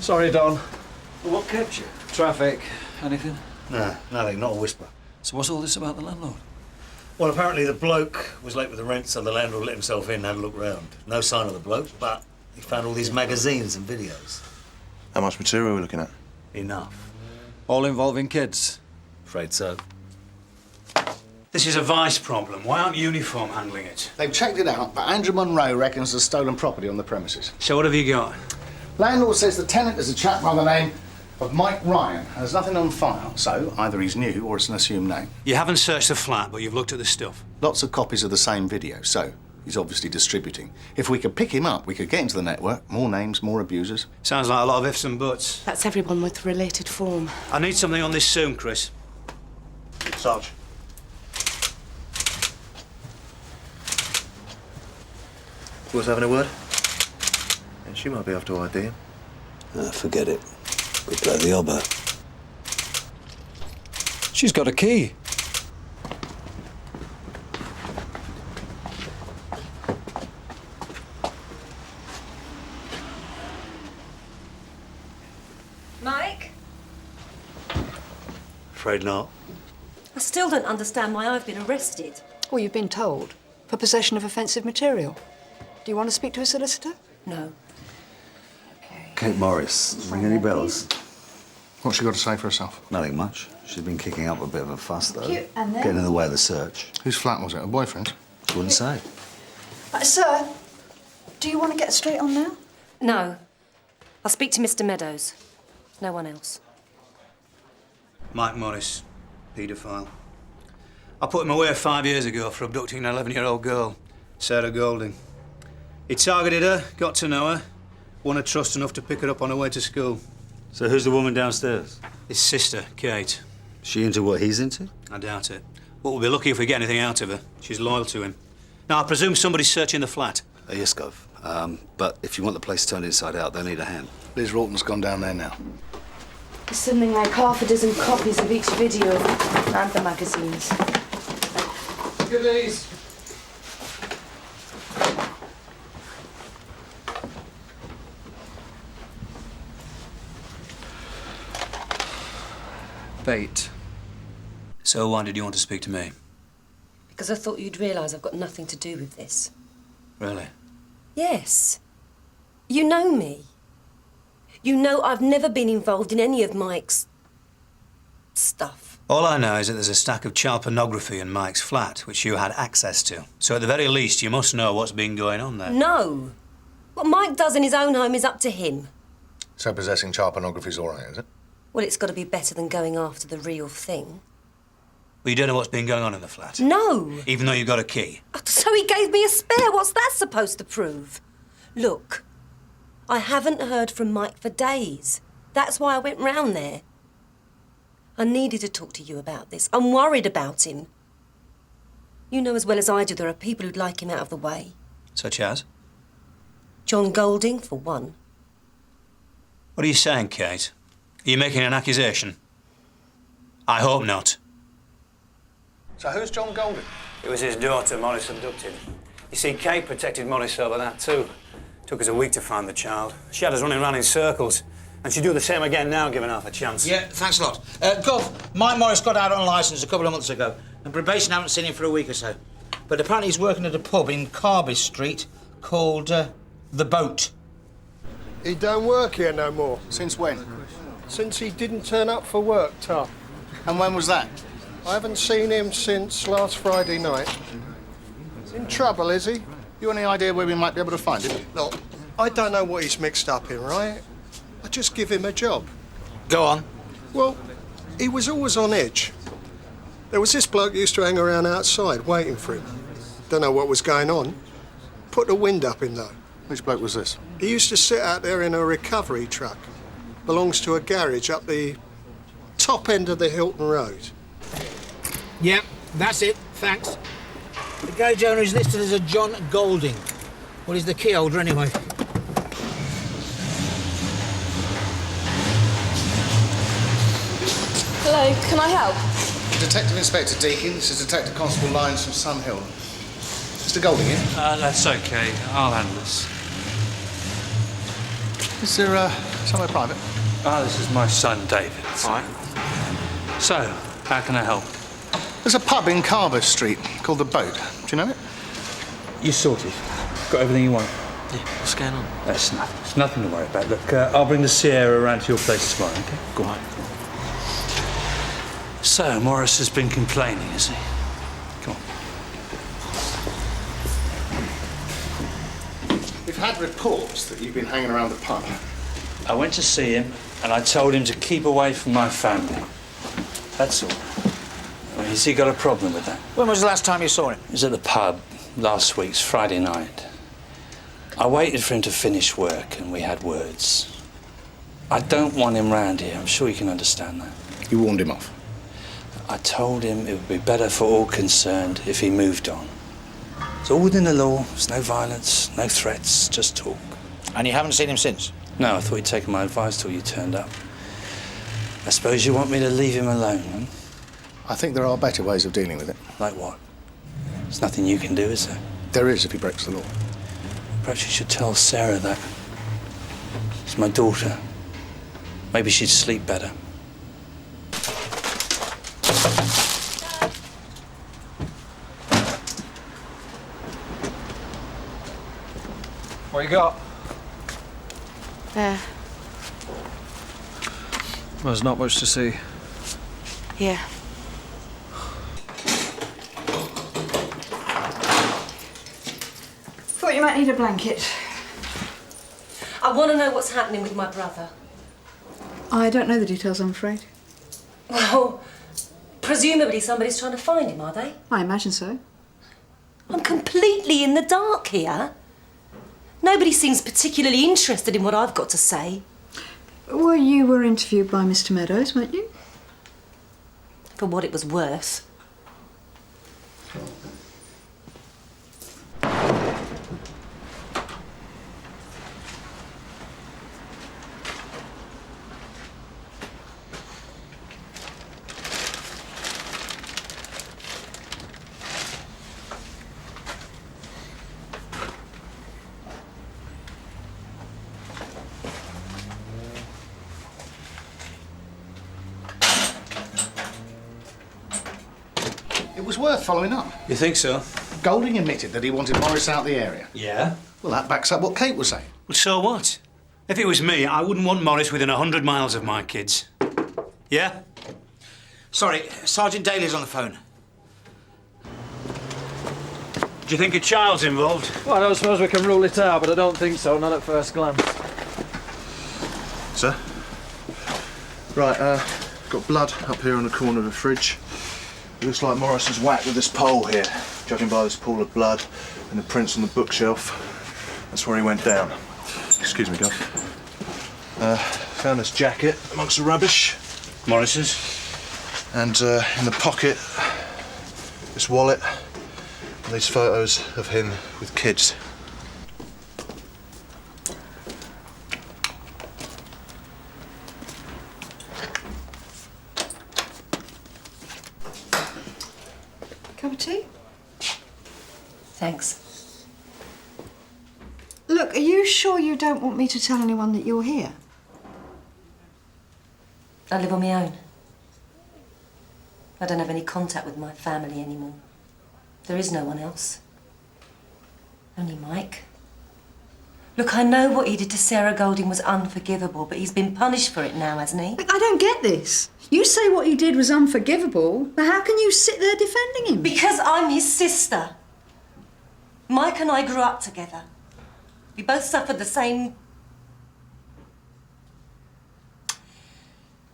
Sorry, Don. Well, what kept you? Traffic. Anything? No, nothing, not a whisper. So what's all this about the landlord? Well, apparently the bloke was late with the rent, so the landlord let himself in and had a look round. No sign of the bloke, but he found all these magazines and videos. How much material are we looking at? Enough. All involving kids? Afraid so. This is a vice problem. Why aren't Uniform handling it? They've checked it out, but Andrew Munro reckons there's stolen property on the premises. So what have you got? Landlord says the tenant is a chap by the name of Mike Ryan. There's nothing on file, so either he's new or it's an assumed name. You haven't searched the flat, but you've looked at the stuff. Lots of copies of the same video, so he's obviously distributing. If we could pick him up, we could get into the network. More names, more abusers. Sounds like a lot of ifs and buts. That's everyone with related form. I need something on this soon, Chris. Sarge. Was having a word? And she might be after ID him. Forget it. We'll play the obber. She's got a key. Mike? Afraid not. I still don't understand why I've been arrested. Well, you've been told. For possession of offensive material. Do you want to speak to a solicitor? No. Kate Morris, ring any bells? What's she got to say for herself? Nothing much. She's been kicking up a bit of a fuss, though. Cute, and then? Getting in the way of the search. Whose flat was it? Her boyfriend's? Wouldn't say. Sir, do you want to get straight on now? No. I'll speak to Mr. Meadows. No one else. Mike Morris, paedophile. I put him away 5 years ago for abducting an 11-year-old girl, Sarah Golding. He targeted her, got to know her, won her trust enough to pick her up on her way to school. So who's the woman downstairs? His sister, Kate. She into what he's into? I doubt it. But we'll be lucky if we get anything out of her. She's loyal to him. Now, I presume somebody's searching the flat. Yes, Gov. But if you want the place turned inside out, they need a hand. Liz Rawton's gone down there now. There's something like half a dozen copies of each video and the magazines. Look at these. Bait. So why did you want to speak to me? Because I thought you'd realise I've got nothing to do with this. Really? Yes. You know me. You know I've never been involved in any of Mike's stuff. All I know is that there's a stack of child pornography in Mike's flat, which you had access to. So at the very least, you must know what's been going on there. No. What Mike does in his own home is up to him. So possessing child pornography's all right, is it? Well, it's got to be better than going after the real thing. Well, you don't know what's been going on in the flat? No. Even though you've got a key? So he gave me a spare. What's that supposed to prove? Look, I haven't heard from Mike for days. That's why I went round there. I needed to talk to you about this. I'm worried about him. You know as well as I do there are people who'd like him out of the way. Such as? John Golding, for one. What are you saying, Kate? Are you making an accusation? I hope not. So who's John Golding? It was his daughter Morris abducted. You see, Kate protected Morris over that too. Took us a week to find the child. She had us running around in circles. And she'd do the same again now, given half a chance. Yeah, thanks a lot. Gov, Mike Morris got out on licence a couple of months ago, and probation haven't seen him for a week or so. But apparently he's working at a pub in Carver Street called The Boat. He don't work here no more. Since when? Since he didn't turn up for work, Tom. And when was that? I haven't seen him since last Friday night. In trouble, is he? You any idea where we might be able to find him? Look, I don't know what he's mixed up in, right? I just give him a job. Go on. Well, he was always on edge. There was this bloke used to hang around outside waiting for him. Don't know what was going on. Put the wind up him, though. Which bloke was this? He used to sit out there in a recovery truck. Belongs to a garage up the top end of the Hilton Road. Yeah, that's it. Thanks. The garage owner is listed as a John Golding. Well, he's the key holder anyway. Hello, can I help? Detective Inspector Deakin, this is Detective Constable Lyons from Sun Hill. Mr. Golding in? That's okay. I'll handle this. Is there Somewhere private. This is my son, David. All right. So, how can I help? There's a pub in Carver Street called The Boat. Do you know it? You sorted. Got everything you want? Yeah, what's going on? That's nothing. It's nothing to worry about. Look, I'll bring the Sierra around to your place tomorrow, OK? Go on. So, Morris has been complaining, has he? Come on. We've had reports that you've been hanging around the pub. I went to see him, and I told him to keep away from my family. That's all. I mean, has he got a problem with that? When was the last time you saw him? He was at the pub last week's Friday night. I waited for him to finish work, and we had words. I don't want him round here. I'm sure you can understand that. You warned him off. I told him it would be better for all concerned if he moved on. It's all within the law. There's no violence, no threats, just talk. And you haven't seen him since? No, I thought you'd taken my advice till you turned up. I suppose you want me to leave him alone, huh? I think there are better ways of dealing with it. Like what? There's nothing you can do, is there? There is if he breaks the law. Perhaps you should tell Sarah that. It's my daughter. Maybe she'd sleep better. What you got? There. Well, there's not much to see. Here. Thought you might need a blanket. I want to know what's happening with my brother. I don't know the details, I'm afraid. Well, presumably somebody's trying to find him, are they? I imagine so. I'm completely in the dark here. Nobody seems particularly interested in what I've got to say. Well, you were interviewed by Mr. Meadows, weren't you? For what it was worth. It was worth following up. You think so? Golding admitted that he wanted Morris out the area. Yeah? Well, that backs up what Kate was saying. Well, so what? If it was me, I wouldn't want Morris within 100 miles of my kids. Yeah? Sorry, Sergeant Daly's on the phone. Do you think a child's involved? Well, I don't suppose we can rule it out, but I don't think so, not at first glance. Sir? Right, got blood up here on the corner of the fridge. It looks like Morris was whacked with this pole here, judging by this pool of blood and the prints on the bookshelf. That's where he went down. Excuse me, Gov. Found this jacket amongst the rubbish. Morris's? And in the pocket, this wallet and these photos of him with kids. Cup of tea? Thanks. Look, are you sure you don't want me to tell anyone that you're here? I live on my own. I don't have any contact with my family anymore. There is no one else. Only Mike. Look, I know what he did to Sarah Golding was unforgivable, but he's been punished for it now, hasn't he? Look, I don't get this. You say what he did was unforgivable, but how can you sit there defending him? Because I'm his sister. Mike and I grew up together. We both suffered the same...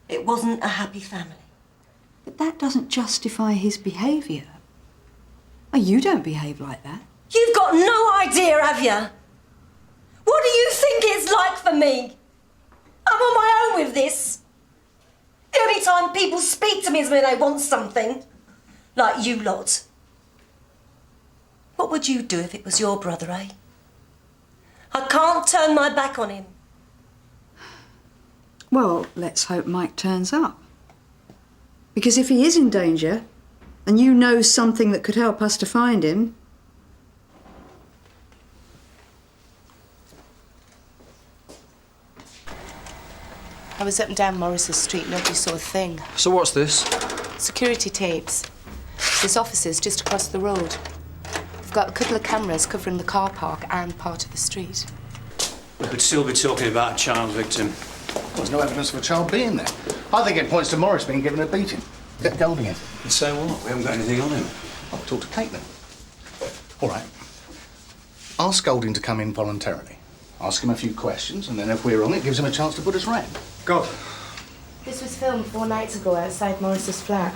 It wasn't a happy family. But that doesn't justify his behaviour. Oh, you don't behave like that. You've got no idea, have you? What do you think it's like for me? I'm on my own with this. The only time people speak to me is when they want something. Like you lot. What would you do if it was your brother, eh? I can't turn my back on him. Well, let's hope Mike turns up. Because if he is in danger, and you know something that could help us to find him... I was up and down Morris's Street, nobody saw a thing. So what's this? Security tapes. There's offices just across the road. They've got a couple of cameras covering the car park and part of the street. We could still be talking about a child victim. There's no evidence of a child being there. I think it points to Morris being given a beating. Get Golding in. And so what? We haven't got anything on him. I'll talk to Kate then. All right. Ask Golding to come in voluntarily. Ask him a few questions, and then if we're wrong, it gives him a chance to put us right. God. This was filmed 4 nights ago outside Morris's flat.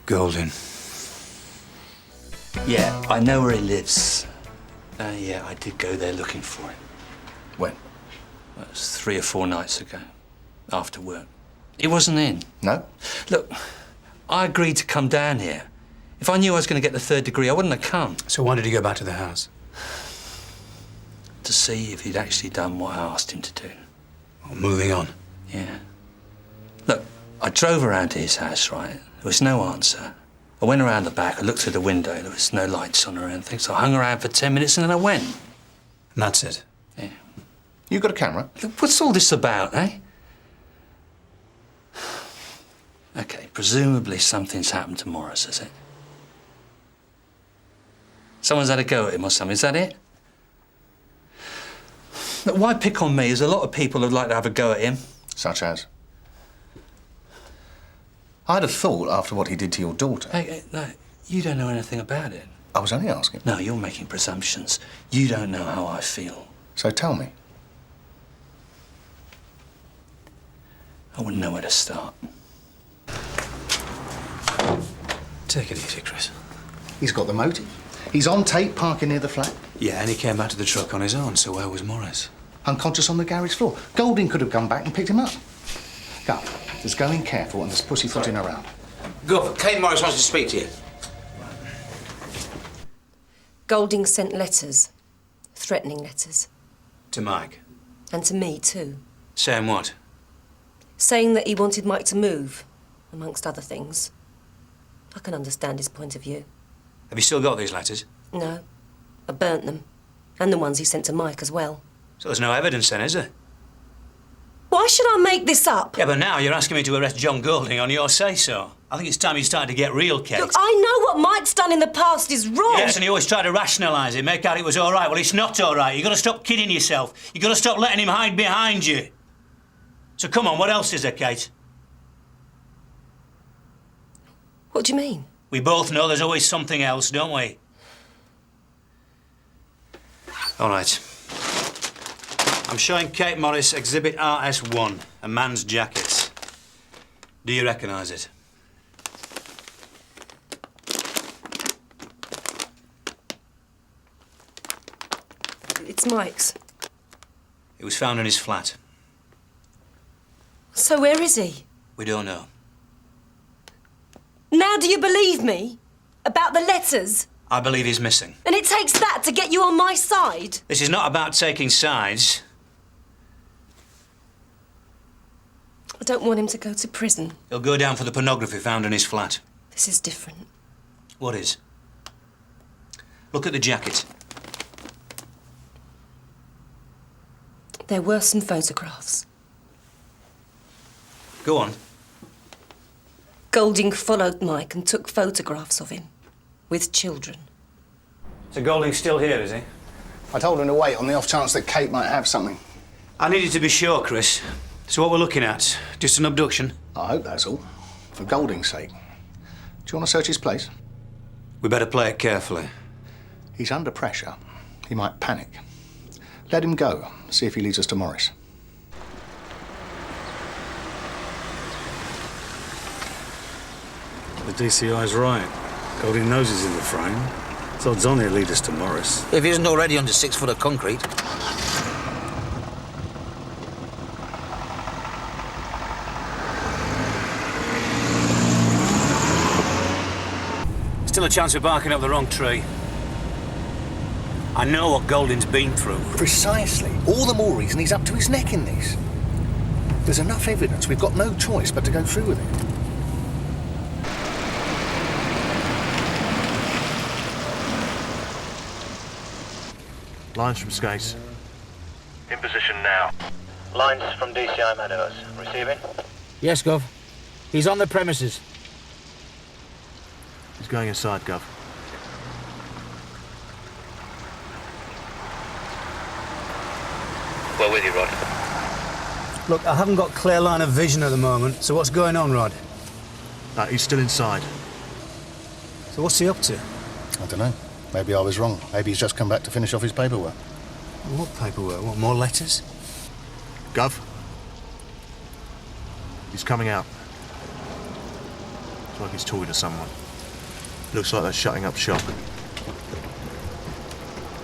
Golding. Yeah, I know where he lives. Yeah, I did go there looking for him. When? Well, it was 3 or 4 nights ago, after work. He wasn't in. No? Look, I agreed to come down here. If I knew I was going to get the 3rd degree, I wouldn't have come. So why did he go back to the house? To see if he'd actually done what I asked him to do. Well, moving on. Yeah. Look, I drove around to his house, right? There was no answer. I went around the back, I looked through the window, there was no lights on or anything, so I hung around for 10 minutes and then I went. And that's it? Yeah. You got a camera? Look, what's all this about, eh? OK, presumably something's happened to Morris, has it? Someone's had a go at him or something, is that it? Look, why pick on me? There's a lot of people who'd like to have a go at him. Such as? I'd have thought, after what he did to your daughter... Hey, no, you don't know anything about it. I was only asking. No, you're making presumptions. You don't know how I feel. So tell me. I wouldn't know where to start. Take it easy, Chris. He's got the motive. He's on tape parking near the flat. Yeah, and he came back to the truck on his own, so where was Morris? Unconscious on the garage floor. Golding could have come back and picked him up. Go. There's going careful and there's pussyfooting around. Go. Kate Morris wants to speak to you. Golding sent letters. Threatening letters. To Mike? And to me, too. Saying what? Saying that he wanted Mike to move, amongst other things. I can understand his point of view. Have you still got these letters? No. I burnt them. And the ones he sent to Mike as well. So there's no evidence then, is there? Why should I make this up? Yeah, but now you're asking me to arrest John Golding on your say-so. I think it's time you started to get real, Kate. Look, I know what Mike's done in the past is wrong. Yes, and he always tried to rationalise it, make out it was all right. Well, it's not all right. You've got to stop kidding yourself. You've got to stop letting him hide behind you. So come on, what else is there, Kate? What do you mean? We both know there's always something else, don't we? All right. I'm showing Kate Morris Exhibit RS1, a man's jacket. Do you recognise it? It's Mike's. It was found in his flat. So where is he? We don't know. Now do you believe me? About the letters? I believe he's missing. And it takes that to get you on my side? This is not about taking sides. I don't want him to go to prison. He'll go down for the pornography found in his flat. This is different. What is? Look at the jacket. There were some photographs. Go on. Golding followed Mike and took photographs of him. With children. So Golding's still here, is he? I told him to wait on the off chance that Kate might have something. I needed to be sure, Chris. So what we're looking at? Just an abduction? I hope that's all. For Golding's sake. Do you want to search his place? We better play it carefully. He's under pressure. He might panic. Let him go. See if he leads us to Morris. The DCI's right. Golding knows he's in the frame. So odds on he'll lead us to Morris. If he isn't already under 6 foot of concrete. Still a chance of barking up the wrong tree. I know what Golding's been through. Precisely. All the more reason he's up to his neck in this. There's enough evidence. We've got no choice but to go through with it. Lines from Skates. In position now. Lines from DCI Meadows. Receiving? Yes, Gov. He's on the premises. He's going inside, Gov. We're with you, Rod. Look, I haven't got clear line of vision at the moment, so what's going on, Rod? He's still inside. So what's he up to? I don't know. Maybe I was wrong. Maybe he's just come back to finish off his paperwork. What paperwork? What, more letters? Gov. He's coming out. It's like he's talking to someone. Looks like they're shutting up shop.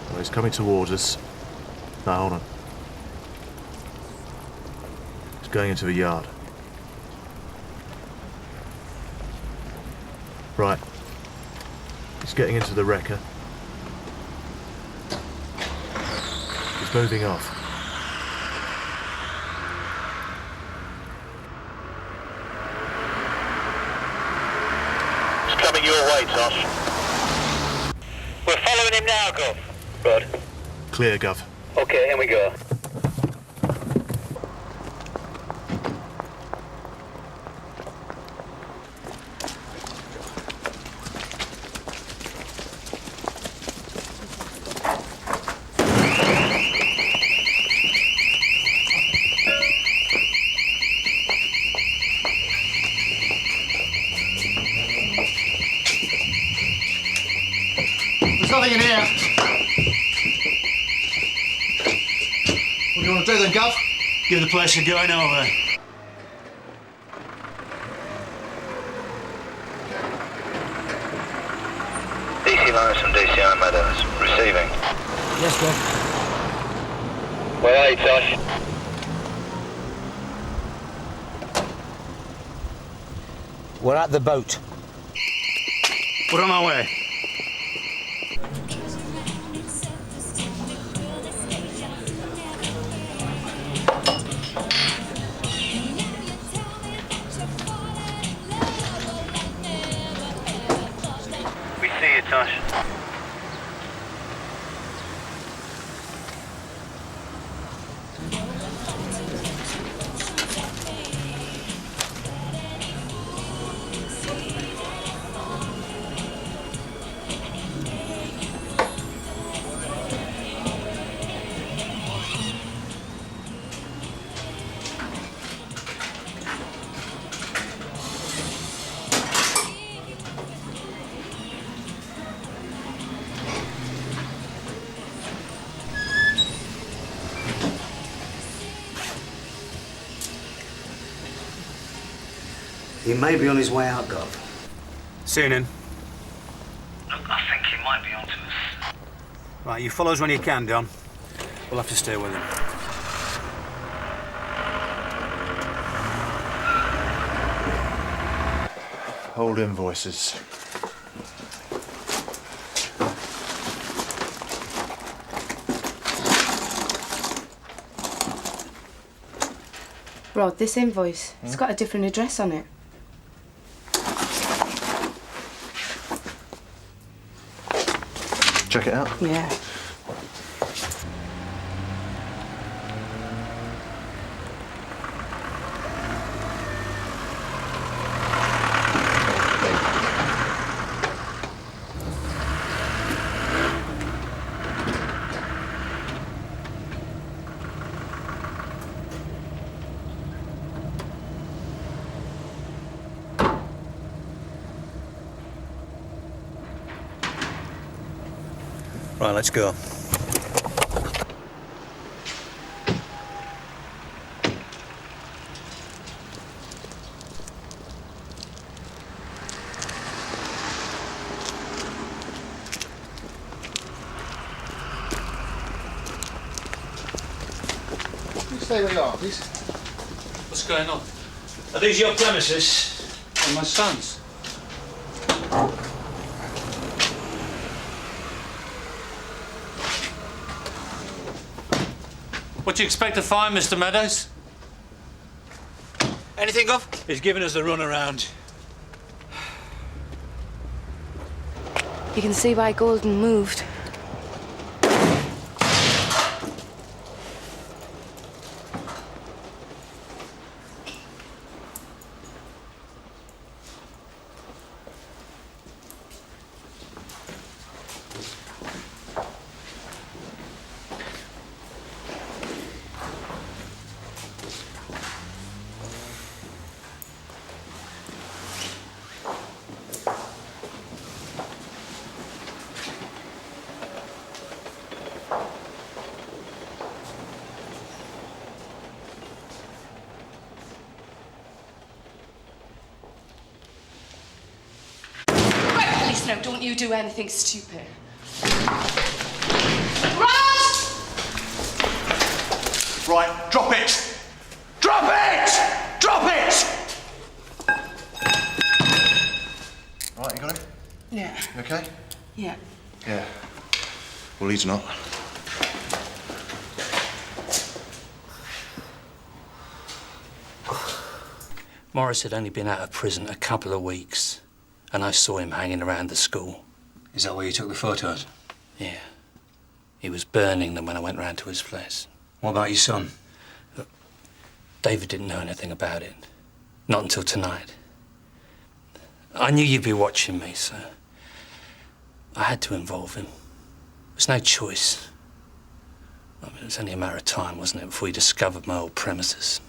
Well, he's coming towards us. No, hold on. He's going into the yard. Right. He's getting into the wrecker. He's moving off. He's coming your way, Tosh. We're following him now, Gov. Rod. Clear, Gov. Okay, here we go. There's nothing in here. What do you want to do then, Gov? Give the place a going over. DC lines from DCI Meadows. Receiving. Yes, Gov. Where are you, Tosh? We're at the boat. We're on our way. We see you, Tosh. He may be on his way out, Gov. Seen him. Look, I think he might be onto us. Right, you follow us when you can, Don. We'll have to stay with him. Old invoices. Rod, this invoice, it's got a different address on it. Check it out. Yeah. Right, let's go. You stay where you are, please. What's going on? Are these your premises? And my son's. What do you expect to find, Mr. Meadows? Anything, Gov? He's giving us a run around. You can see why Golden moved. no, don't you do anything stupid. Rouse! Right, drop it! Drop it! Drop it! Right, you got it? Yeah. You okay? Yeah. Yeah. Well, he's not. Morris had only been out of prison a couple of weeks, and I saw him hanging around the school. Is that where you took the photos? Yeah. He was burning them when I went round to his place. What about your son? Look, David didn't know anything about it. Not until tonight. I knew you'd be watching me, so I had to involve him. There was no choice. I mean, it was only a matter of time, wasn't it, before he discovered my old premises.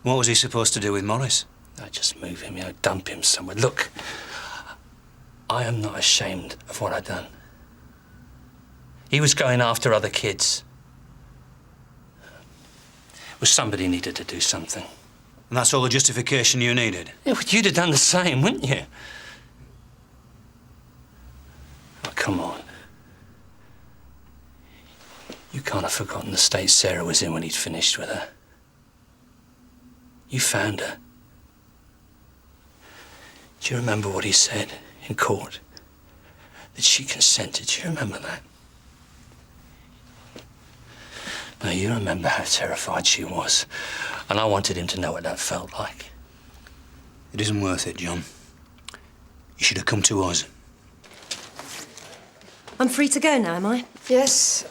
What was he supposed to do with Morris? I'd just move him, dump him somewhere. Look, I am not ashamed of what I'd done. He was going after other kids. Well, somebody needed to do something. And that's all the justification you needed? Yeah, but you'd have done the same, wouldn't you? Oh, come on. You can't have forgotten the state Sarah was in when he'd finished with her. You found her. Do you remember what he said in court? That she consented. Do you remember that? No, you remember how terrified she was. And I wanted him to know what that felt like. It isn't worth it, John. You should have come to us. I'm free to go now, am I? Yes.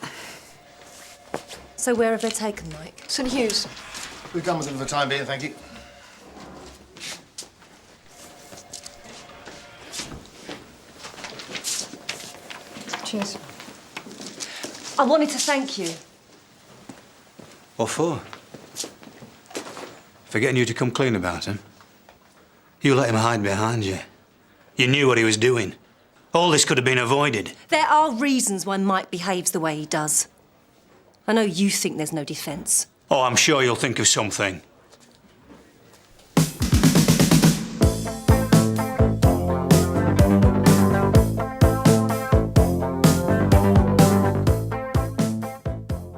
So where have they taken Mike? St Hugh's. We've done with him for the time being, thank you. Cheers. I wanted to thank you. What for? For getting you to come clean about him? You let him hide behind you. You knew what he was doing. All this could have been avoided. There are reasons why Mike behaves the way he does. I know you think there's no defence. Oh, I'm sure you'll think of something.